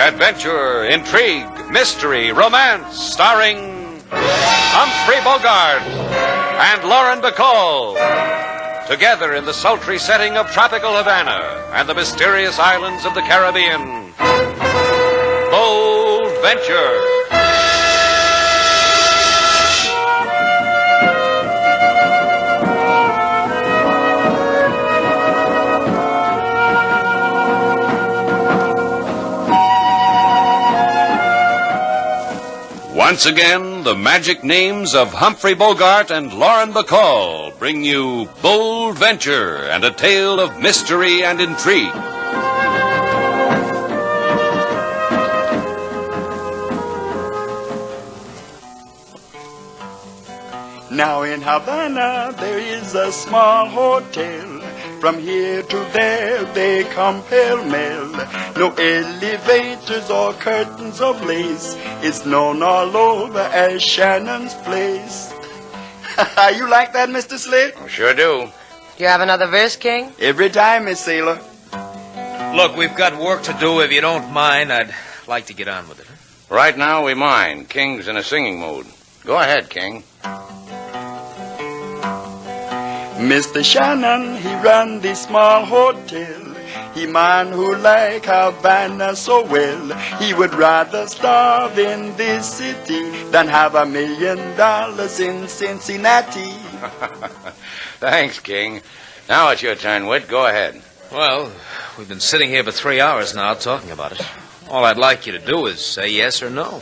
Adventure, intrigue, mystery, romance, starring Humphrey Bogart and Lauren Bacall. Together in the sultry setting of tropical Havana and the mysterious islands of the Caribbean. Bold Venture. Once again, the magic names of Humphrey Bogart and Lauren Bacall bring you Bold Venture and a tale of mystery and intrigue. Now in Havana there is a small hotel. From here to there they come pell-mell. No elevators or curtains of lace. It's known all over as Shannon's Place. You like that, Mr. Slade? Sure do. Do you have another verse, King? Every time, Miss Sailor. Look, we've got work to do. If you don't mind, I'd like to get on with it. Right now we mind. King's in a singing mood. Go ahead, King. Mr. Shannon, he run the small hotel. He man who like Havana so well. He would rather starve in this city than have $1 million in Cincinnati. Thanks, King. Now it's your turn, Whit. Go ahead. Well, we've been sitting here for 3 hours now talking about it. All I'd like you to do is say yes or no.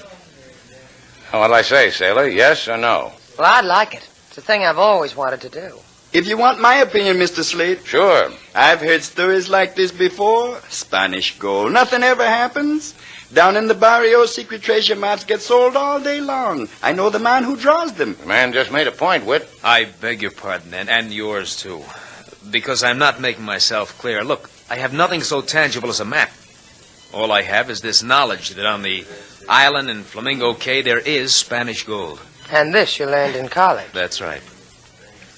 What'll I say, Sailor? Yes or no? Well, I'd like it. It's a thing I've always wanted to do. If you want my opinion, Mr. Slade. Sure. I've heard stories like this before. Spanish gold. Nothing ever happens. Down in the barrio, secret treasure maps get sold all day long. I know the man who draws them. The man just made a point, Whit. I beg your pardon, and yours, too. Because I'm not making myself clear. Look, I have nothing so tangible as a map. All I have is this knowledge that on the island in Flamingo Cay there is Spanish gold. And this you learned in college. That's right.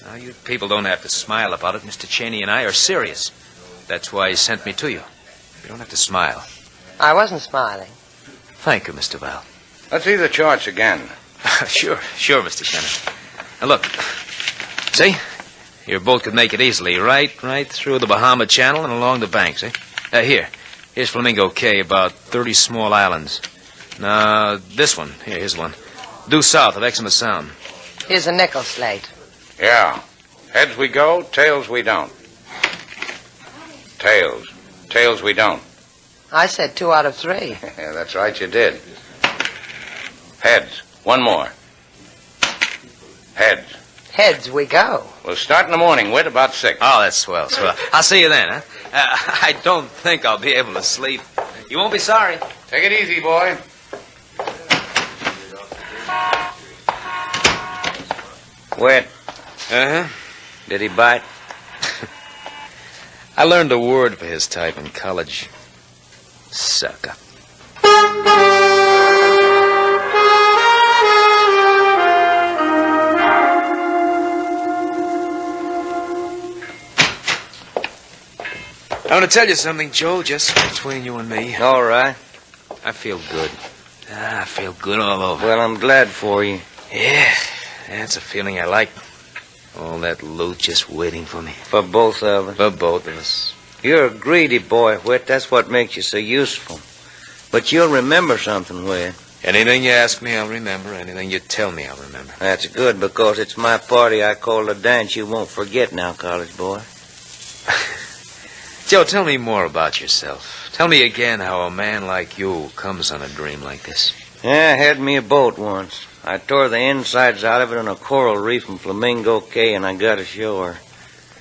Now, you people don't have to smile about it. Mr. Cheney and I are serious. That's why he sent me to you. You don't have to smile. I wasn't smiling. Thank you, Mr. Val. Let's see the charts again. Sure, Mr. Shannon. Now, look. See? Your boat could make it easily. Right through the Bahama Channel and along the banks, eh? Here's Flamingo Cay, about 30 small islands. Now, this one. Here's one. Due south of Exmouth Sound. Here's a nickel slate. Yeah. Heads we go, tails we don't. Tails we don't. I said 2 out of 3. Yeah, that's right, you did. Heads. One more. Heads. Heads we go. We'll start in the morning, Whit, about 6. Oh, that's swell. I'll see you then, huh? I don't think I'll be able to sleep. You won't be sorry. Take it easy, boy. Whit. Uh-huh. Did he bite? I learned a word for his type in college. Sucker. I want to tell you something, Joe, just between you and me. All right. I feel good. I feel good all over. Well, I'm glad for you. Yeah, that's a feeling I like. All that loot just waiting for me. For both of us. For both of us. You're a greedy boy, Whit. That's what makes you so useful. But you'll remember something, Whit. Anything you ask me, I'll remember. Anything you tell me, I'll remember. That's good, because it's my party I call the dance you won't forget now, college boy. Joe, tell me more about yourself. Tell me again how a man like you comes on a dream like this. Yeah, I had me a boat once. I tore the insides out of it on a coral reef in Flamingo Cay, and I got ashore.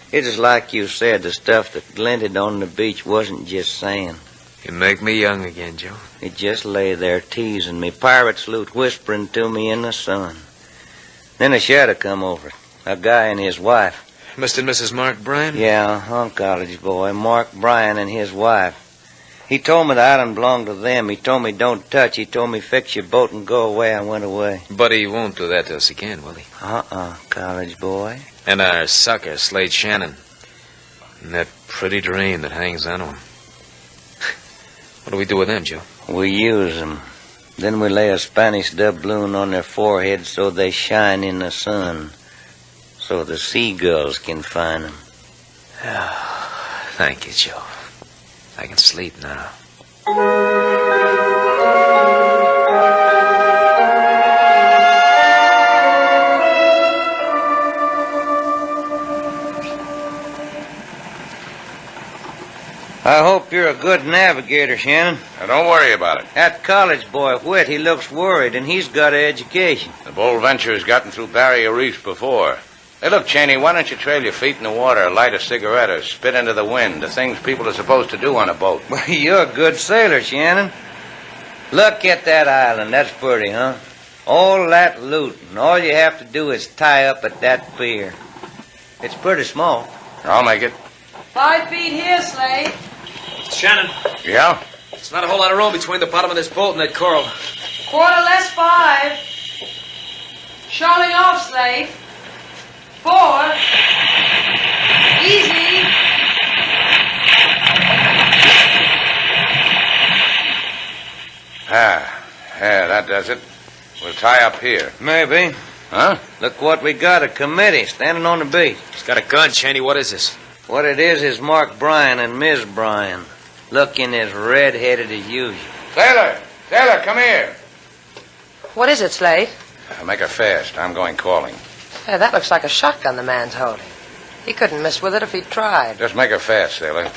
It is like you said, the stuff that glinted on the beach wasn't just sand. You make me young again, Joe. It just lay there teasing me, pirate's loot whispering to me in the sun. Then a shadow come over it, a guy and his wife. Mr. and Mrs. Mark Bryan? Yeah, college boy, Mark Bryan and his wife. He told me the island belonged to them. He told me don't touch. He told me fix your boat and go away. I went away. But he won't do that to us again, will he? College boy. And our sucker, Slade Shannon. And that pretty dream that hangs on to him. What do we do with them, Joe? We use them. Then we lay a Spanish doubloon on their foreheads so they shine in the sun. So the seagulls can find them. Thank you, Joe. I can sleep now. I hope you're a good navigator, Shannon. Now, don't worry about it. That college boy, Whit, he looks worried, and he's got an education. The Bold Venture's gotten through barrier reefs before. Hey, look, Cheney, why don't you trail your feet in the water, light a cigarette, or spit into the wind, the things people are supposed to do on a boat? Well, you're a good sailor, Shannon. Look at that island. That's pretty, huh? All that loot, and all you have to do is tie up at that pier. It's pretty small. I'll make it. 5 feet here, Slade. Shannon, Yeah? there's not a whole lot of room between the bottom of this boat and that coral. Quarter less 5. Shoaling off, Slade. 4. Easy. Yeah, that does it. We'll tie up here. Maybe. Huh? Look what we got, a committee standing on the beach. He's got a gun, Cheney. What is this? What it is Mark Bryan and Miss Bryan. Looking as red-headed as usual. Sailor! Sailor, come here. What is it, Slade? Make her fast. I'm going calling. Hey, that looks like a shotgun the man's holding. He couldn't miss with it if he tried. Just make her fast, sailor.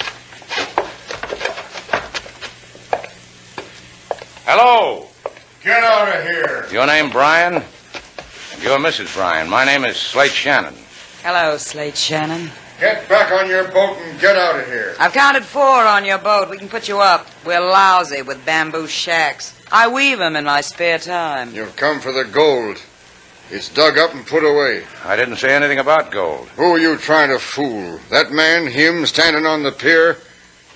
Hello. Get out of here. Your name Bryan? And you're Mrs. Bryan. My name is Slate Shannon. Hello, Slate Shannon. Get back on your boat and get out of here. I've counted 4 on your boat. We can put you up. We're lousy with bamboo shacks. I weave 'em in my spare time. You've come for the gold. It's dug up and put away. I didn't say anything about gold. Who are you trying to fool? That man, him, standing on the pier?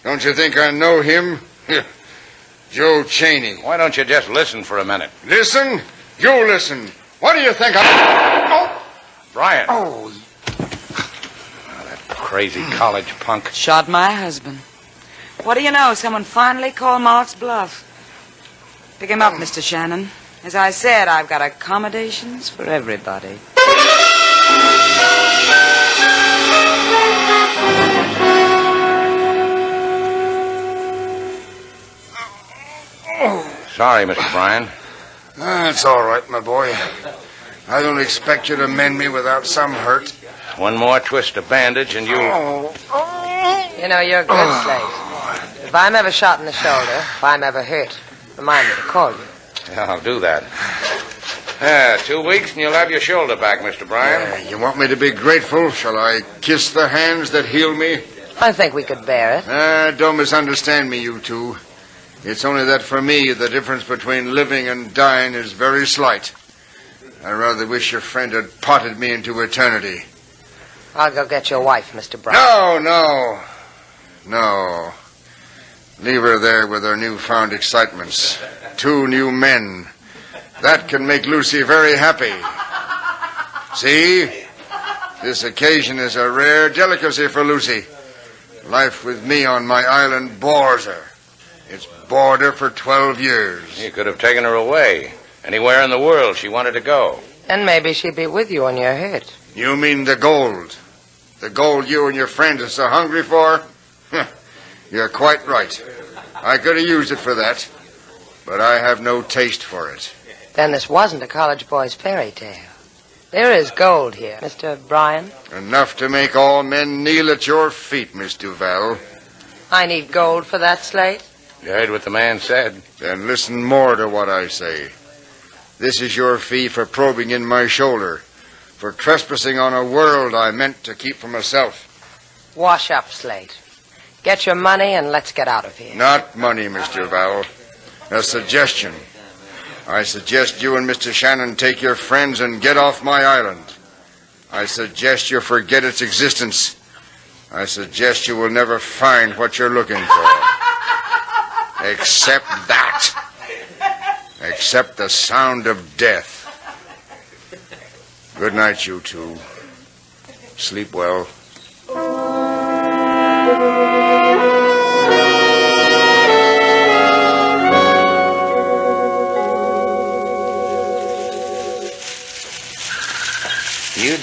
Don't you think I know him? Joe Cheney. Why don't you just listen for a minute? Listen? You listen. What do you think I'm... Bryan. Oh, That crazy college punk. Shot my husband. What do you know? Someone finally called Mark's bluff. Pick him up, Mr. Shannon. As I said, I've got accommodations for everybody. Sorry, Mr. Bryan. That's all right, my boy. I don't expect you to mend me without some hurt. One more twist of bandage and you'll... You know, you're good, Slade. If I'm ever shot in the shoulder, if I'm ever hurt, remind me to call you. Yeah, I'll do that. 2 weeks and you'll have your shoulder back, Mr. Bryan. You want me to be grateful? Shall I kiss the hands that heal me? I think we could bear it. Don't misunderstand me, you two. It's only that for me, the difference between living and dying is very slight. I rather wish your friend had potted me into eternity. I'll go get your wife, Mr. Bryan. No. Leave her there with her newfound excitements. 2 new men. That can make Lucy very happy. See? This occasion is a rare delicacy for Lucy. Life with me on my island bores her. It's bored her for 12 years. You could have taken her away. Anywhere in the world she wanted to go. And maybe she'd be with you when you're hurt. You mean the gold? The gold you and your friend are so hungry for? You're quite right. I could have used it for that. But I have no taste for it. Then this wasn't a college boy's fairy tale. There is gold here, Mr. Bryan. Enough to make all men kneel at your feet, Miss Duval. I need gold for that, Slate. You heard what the man said. Then listen more to what I say. This is your fee for probing in my shoulder, for trespassing on a world I meant to keep for myself. Wash up, Slate. Get your money and let's get out of here. Not money, Mr. Val. A suggestion. I suggest you and Mr. Shannon take your friends and get off my island. I suggest you forget its existence. I suggest you will never find what you're looking for. Except that. Except the sound of death. Good night, you two. Sleep well.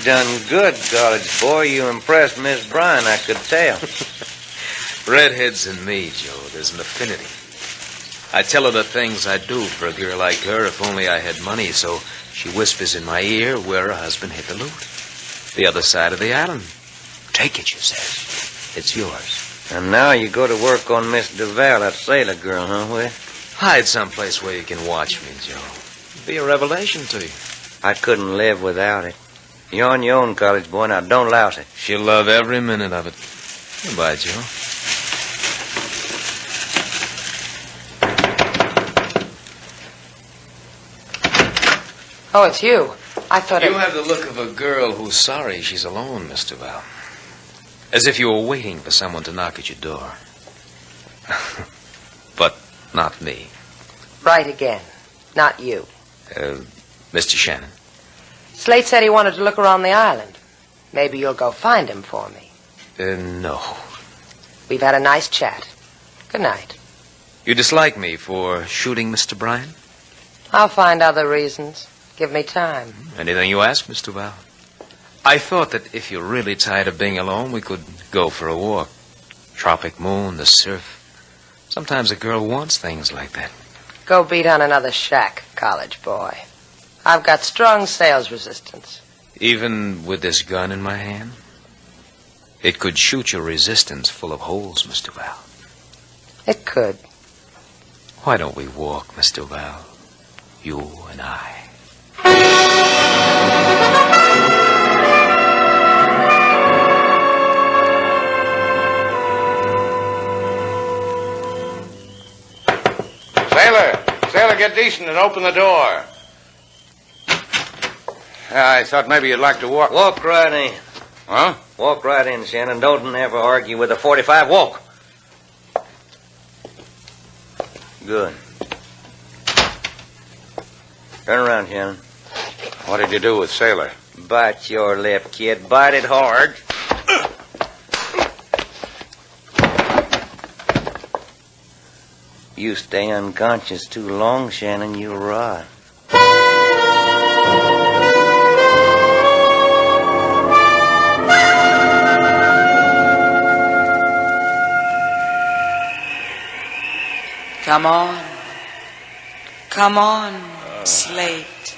done good, college boy. You impressed Miss Bryan, I could tell. Redheads and me, Joe, there's an affinity. I tell her the things I'd do for a girl like her if only I had money, so she whispers in my ear where her husband hid the loot. The other side of the island. Take it, she says. It's yours. And now you go to work on Miss Duval, that sailor girl, huh, Will? Hide someplace where you can watch me, Joe. It'll be a revelation to you. I couldn't live without it. You're on your own, college boy. Now, don't louse it. She'll love every minute of it. Goodbye, Joe. Oh, it's you. I thought You have the look of a girl who's sorry she's alone, Mr. Val. As if you were waiting for someone to knock at your door. But not me. Right again. Not you. Mr. Shannon. Slate said he wanted to look around the island. Maybe you'll go find him for me. No. We've had a nice chat. Good night. You dislike me for shooting Mr. Bryan? I'll find other reasons. Give me time. Anything you ask, Mr. Val. I thought that if you're really tired of being alone, we could go for a walk. Tropic moon, the surf. Sometimes a girl wants things like that. Go beat on another shack, college boy. I've got strong sales resistance. Even with this gun in my hand? It could shoot your resistance full of holes, Mr. Val. It could. Why don't we walk, Mr. Val? You and I. Sailor, get decent and open the door. I thought maybe you'd like to walk. Walk right in. Huh? Walk right in, Shannon. Don't ever argue with a 45. Walk. Good. Turn around, Shannon. What did you do with Sailor? Bite your lip, kid. Bite it hard. You stay unconscious too long, Shannon, you'll rot. Come on. Come on, Slate.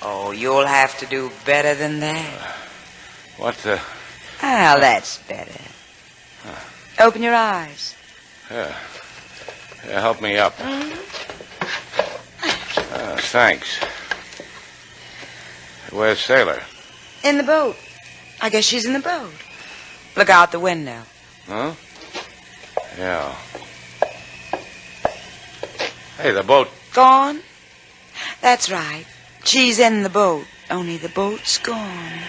Oh, you'll have to do better than that. What the... Well, that's better. Open your eyes. help me up. Thanks. Where's Sailor? In the boat. I guess she's in the boat. Look out the window. Huh? Yeah. Hey, the boat... Gone? That's right. She's in the boat, only the boat's gone.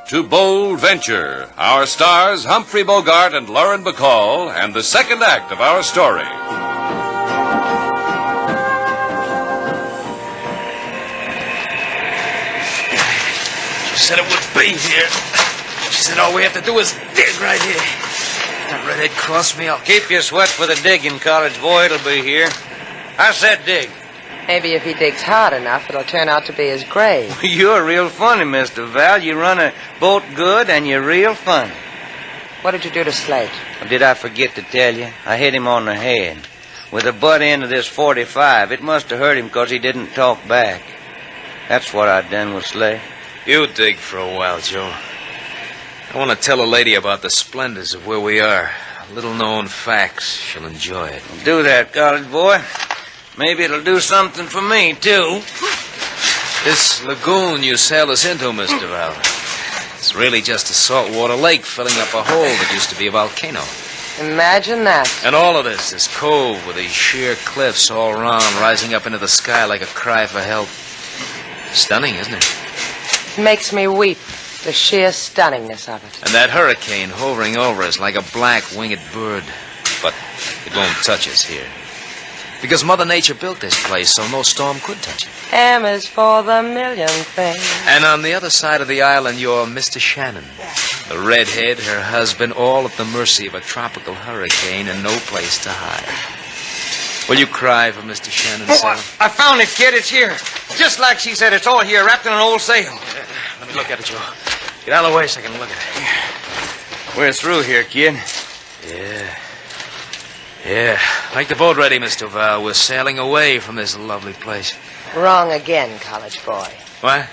To Bold Venture, our stars Humphrey Bogart and Lauren Bacall, and the second act of our story. She said it would be here. She said all we have to do is dig right here. That redhead crossed me up. Keep your sweat for the digging, college boy. It'll be here. I said dig. Maybe if he digs hard enough, it'll turn out to be his grave. You're real funny, Mr. Val. You run a boat good, and you're real funny. What did you do to Slate? Did I forget to tell you? I hit him on the head with the butt end of this 45. It must have hurt him because he didn't talk back. That's what I done with Slate. You dig for a while, Joe. I want to tell a lady about the splendors of where we are. Little-known facts. She'll enjoy it. Do that, college boy. Maybe it'll do something for me, too. This lagoon you sailed us into, Mr. Val, it's really just a saltwater lake filling up a hole that used to be a volcano. Imagine that. And all of this cove with these sheer cliffs all around, rising up into the sky like a cry for help. Stunning, isn't it? It makes me weep. The sheer stunningness of it. And that hurricane hovering over us like a black winged bird. But it won't touch us here. Because Mother Nature built this place so no storm could touch it. M is for the million things. And on the other side of the island, you're Mr. Shannon. The redhead, her husband, all at the mercy of a tropical hurricane and no place to hide. Will you cry for Mr. Shannon, Sailor? I found it, kid. It's here. Just like she said, it's all here, wrapped in an old sail. Let me look at it, Joe. Get out of the way so I can look at it. We're through here, kid. Yeah. Make the boat ready, Mr. Val. We're sailing away from this lovely place. Wrong again, college boy. What?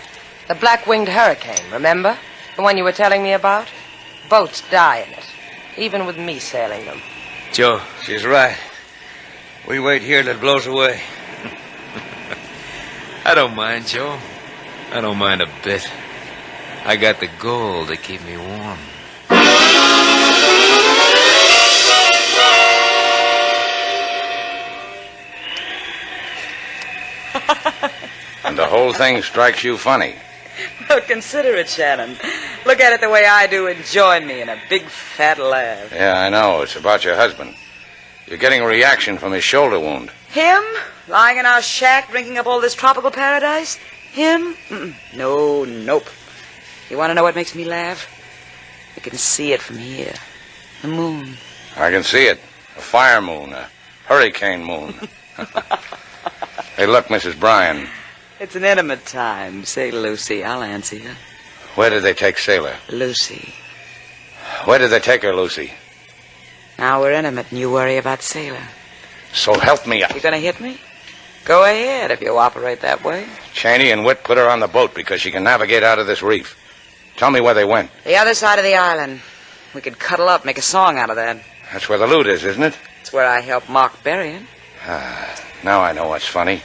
The black-winged hurricane, remember? The one you were telling me about? Boats die in it, even with me sailing them. Joe. She's right. We wait here till it blows away. I don't mind, Joe. I don't mind a bit. I got the gold to keep me warm. And the whole thing strikes you funny. Well, consider it, Shannon. Look at it the way I do and join me in a big fat laugh. Yeah, I know. It's about your husband. You're getting a reaction from his shoulder wound. Him? Lying in our shack, drinking up all this tropical paradise? Him? Nope. You want to know what makes me laugh? You can see it from here. The moon. I can see it. A fire moon, a hurricane moon. Hey, look, Mrs. Bryan. It's an intimate time. Say, Lucy, I'll answer you. Where did they take Sailor? Lucy. Where did they take her, Lucy? Now we're intimate and you worry about Sailor. So help me. You gonna hit me? Go ahead if you operate that way. Cheney and Witt put her on the boat because she can navigate out of this reef. Tell me where they went. The other side of the island. We could cuddle up, make a song out of that. That's where the loot is, isn't it? It's where I helped Mark bury him. Now I know what's funny.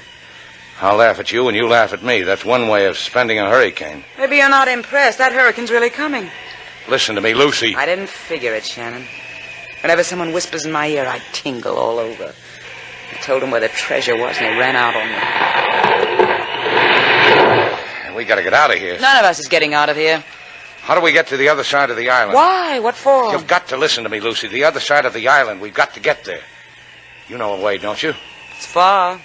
I'll laugh at you and you laugh at me. That's one way of spending a hurricane. Maybe you're not impressed. That hurricane's really coming. Listen to me, Lucy. I didn't figure it, Shannon. Whenever someone whispers in my ear, I tingle all over. I told them where the treasure was, and they ran out on me. We gotta get out of here. None of us is getting out of here. How do we get to the other side of the island? Why? What for? You've got to listen to me, Lucy. The other side of the island. We've got to get there. You know a way, don't you? It's far.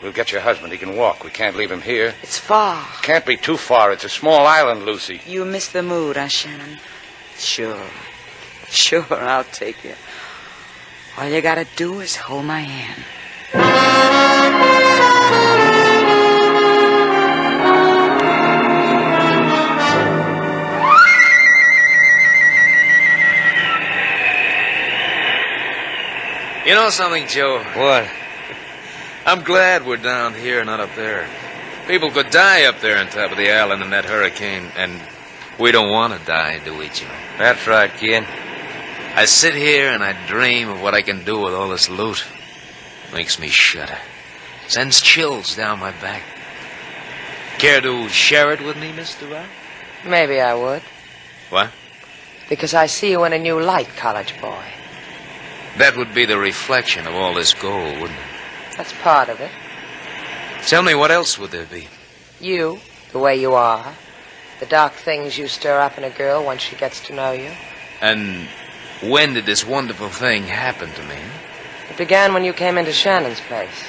We'll get your husband. He can walk. We can't leave him here. It's far. Can't be too far. It's a small island, Lucy. You miss the mood, huh, Shannon? Sure, I'll take you. All you gotta do is hold my hand. You know something, Joe? What? I'm glad we're down here, not up there. People could die up there on top of the island in that hurricane, and we don't want to die, do we, Joe? That's right, kid. I sit here and I dream of what I can do with all this loot. Makes me shudder. Sends chills down my back. Care to share it with me, Mr. Val? Maybe I would. What? Because I see you in a new light, college boy. That would be the reflection of all this gold, wouldn't it? That's part of it. Tell me, what else would there be? You, the way you are. The dark things you stir up in a girl once she gets to know you. And when did this wonderful thing happen to me? It began when you came into Shannon's place.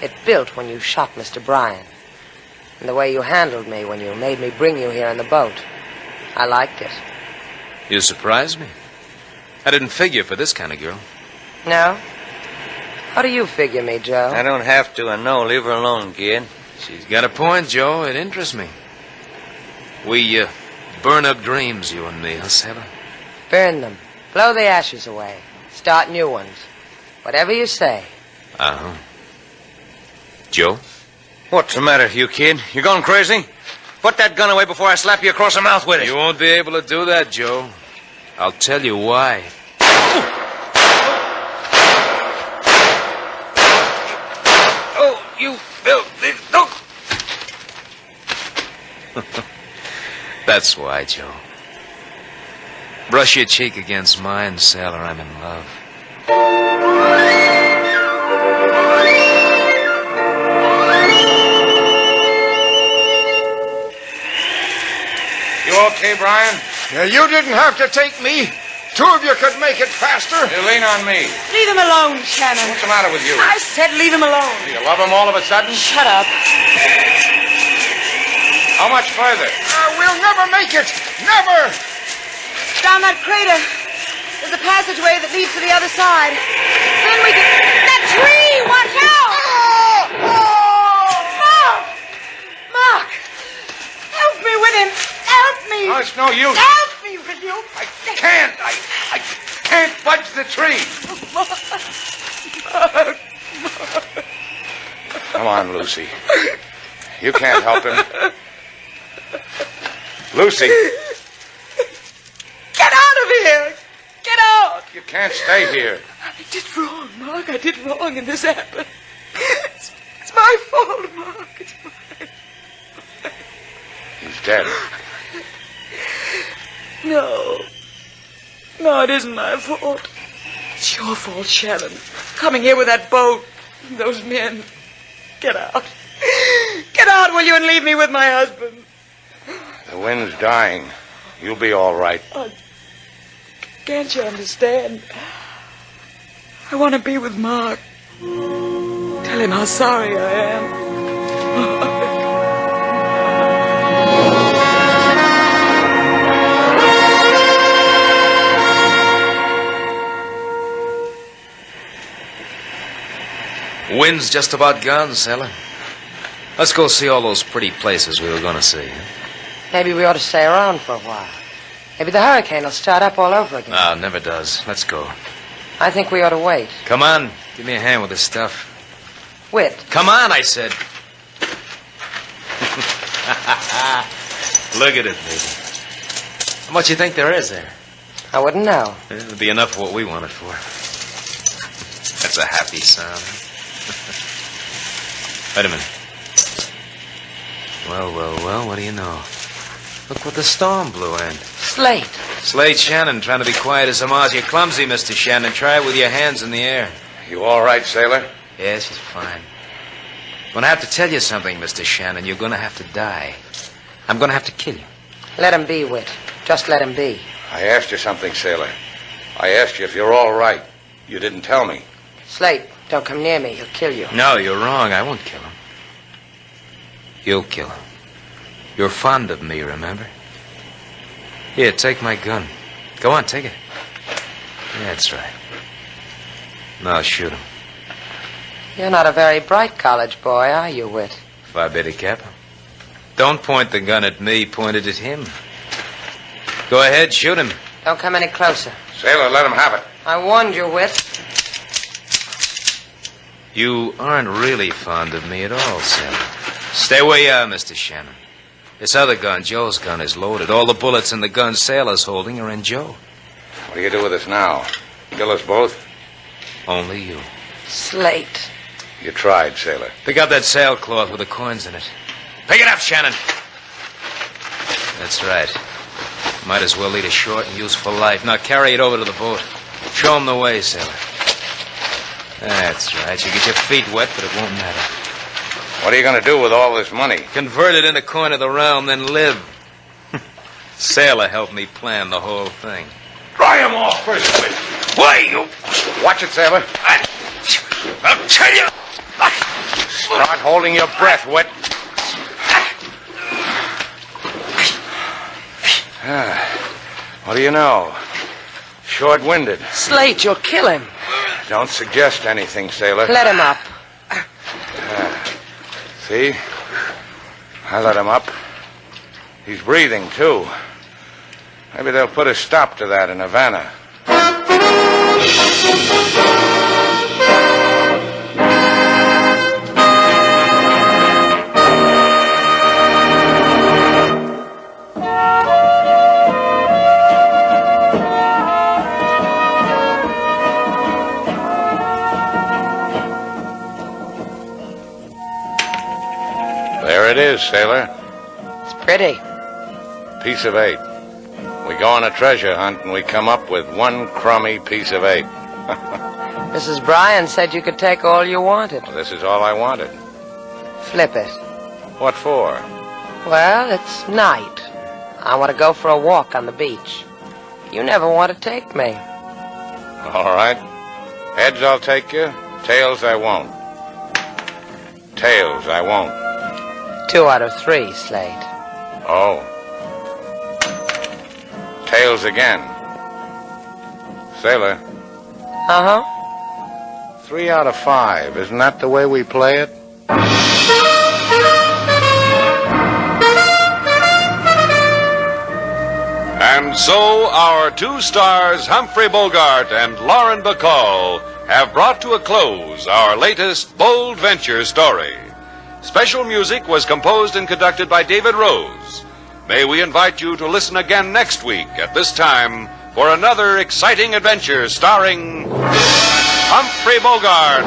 It built when you shot Mr. Bryan. And the way you handled me when you made me bring you here in the boat. I liked it. You surprised me. I didn't figure for this kind of girl. No? How do you figure me, Joe? I don't have to, I know. Leave her alone, kid. She's got a point, Joe. It interests me. We burn up dreams, you and me, huh, Sailor? Burn them. Blow the ashes away. Start new ones. Whatever you say. Uh-huh. Joe? What's the matter with you, kid? You going crazy? Put that gun away before I slap you across the mouth with it. You won't be able to do that, Joe. I'll tell you why. Oh, you filthy... No! That's why, Joe. Brush your cheek against mine, Sailor. I'm in love. You okay, Brian? You didn't have to take me. Two of you could make it faster. You lean on me. Leave him alone, Shannon. What's the matter with you? I said leave him alone. Do you love him all of a sudden? Shut up. How much further? We'll never make it. Never. Down that crater. There's a passageway that leads to the other side. Then we can... That tree! Watch out! Mark! Mark! Help me with him. Help me. Oh, it's no use. Help me, will you? I can't. I can't budge the tree. Come on, Lucy. You can't help him. Lucy. Get out of here! Get out! You can't stay here. I did wrong, Mark. I did wrong, and this happened. It's my fault, Mark. It's mine. He's dead. No. No, it isn't my fault. It's your fault, Shannon. Coming here with that boat. Those men. Get out. Get out, will you, and leave me with my husband. The wind's dying. You'll be all right. Can't you understand? I want to be with Mark. Tell him how sorry I am. Wind's just about gone, sailor. Let's go see all those pretty places we were going to see. Maybe we ought to stay around for a while. Maybe the hurricane will start up all over again. No, it never does. Let's go. I think we ought to wait. Come on. Give me a hand with this stuff. Whit. Come on, I said. Look at it, baby. How much you think there is there? I wouldn't know. It'll be enough for what we want it for. That's a happy sound. Wait a minute. Well, what do you know? Look what the storm blew in. Slate. Slade Shannon trying to be quiet as a mouse. You're clumsy, Mr. Shannon. Try it with your hands in the air. You all right, sailor? Yes, she's fine. I'm going to have to tell you something, Mr. Shannon. You're going to have to die. I'm going to have to kill you. Let him be, Whit. Just let him be. I asked you something, sailor. I asked you if you're all right. You didn't tell me. Slate, don't come near me. He'll kill you. No, you're wrong. I won't kill him. You'll kill him. You're fond of me, remember? Here, take my gun. Go on, take it. That's right. Now shoot him. You're not a very bright college boy, are you, Whit? Phi Beta Kappa. Don't point the gun at me. Point it at him. Go ahead, shoot him. Don't come any closer. Sailor, let him have it. I warned you, Whit. You aren't really fond of me at all, Sailor. Stay where you are, Mr. Shannon. This other gun, Joe's gun, is loaded. All the bullets in the gun Sailor's holding are in Joe. What do you do with us now? Kill us both? Only you. Slate. You tried, sailor. Pick up that sailcloth with the coins in it. Pick it up, Shannon. That's right. Might as well lead a short and useful life. Now carry it over to the boat. Show 'em the way, sailor. That's right. You get your feet wet, but it won't matter. What are you going to do with all this money? Convert it into coin of the realm, then live. Sailor helped me plan the whole thing. Dry him off first, Whit. Why, you... Watch it, sailor. I'll tell you... Start holding your breath, Whit. What do you know? Short-winded. Slate, you'll kill him. Don't suggest anything, sailor. Let him up. See? I let him up. He's breathing, too. Maybe they'll put a stop to that in Havana. There it is, sailor. It's pretty. Piece of 8. We go on a treasure hunt and we come up with one crummy piece of 8. Mrs. Bryan said you could take all you wanted. Well, this is all I wanted. Flip it. What for? Well, it's night. I want to go for a walk on the beach. You never want to take me. All right. Heads, I'll take you. Tails, I won't. Tails, I won't. 2 out of 3, Slate. Oh. Tails again. Sailor, Uh-huh. 3 out of 5. Isn't that the way we play it? And so our 2 stars, Humphrey Bogart and Lauren Bacall, have brought to a close our latest bold venture story. Special music was composed and conducted by David Rose. May we invite you to listen again next week at this time for another exciting adventure starring Humphrey Bogart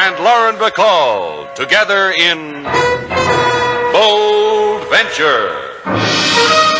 and Lauren Bacall together in Bold Venture.